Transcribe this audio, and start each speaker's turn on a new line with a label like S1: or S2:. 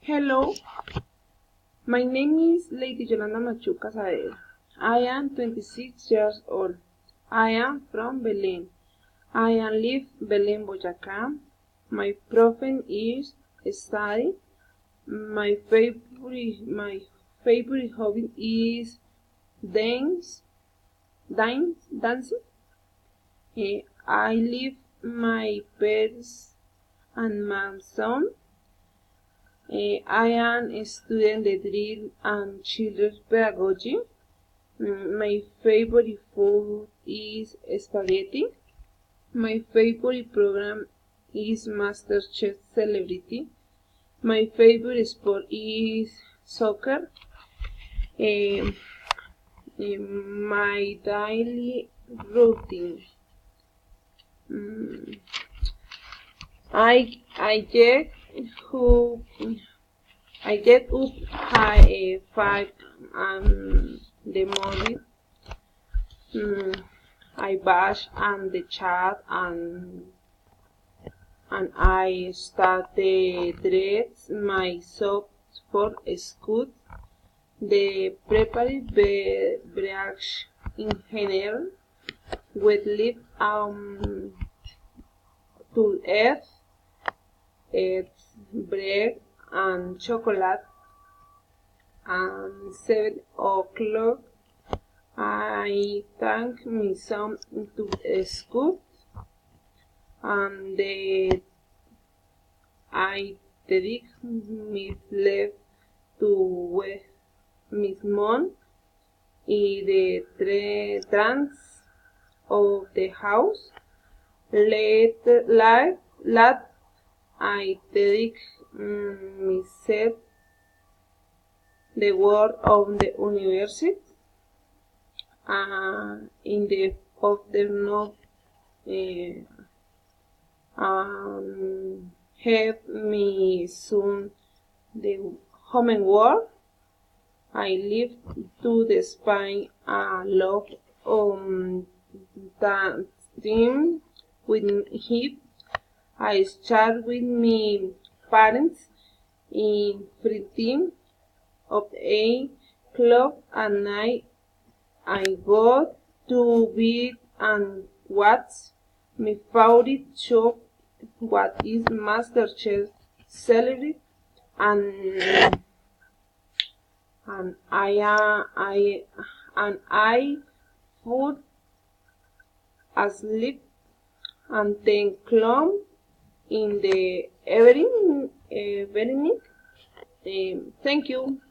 S1: Hello, my name is Lady Yolanda Machuca Saavedra. I am 26 years old. I am from Belén. I am live Belén, Boyacá. My profession is study. My favorite hobby is dancing. I live my parents and my son. I am a student of drill and children's pedagogy. My favorite food is spaghetti. My favorite program is MasterChef Celebrity. My favorite sport is soccer. My daily routine. I get up high 5 the morning. I bash and the chat and I start the dress myself for school. The prepared breakfast in general with live to eat bread and chocolate and 7 o'clock I take my son to school and I take my left to my mom in the trance of the house. Late I take myself the work of the university. In the afternoon, have my son the homework. I live to the Spain a lot of time with him. I start with my parents in free time of 8 o'clock at night. I go to bed and watch my favorite show, what is MasterChef Celebrity, and I fall asleep and then climb in the evening. Thank you.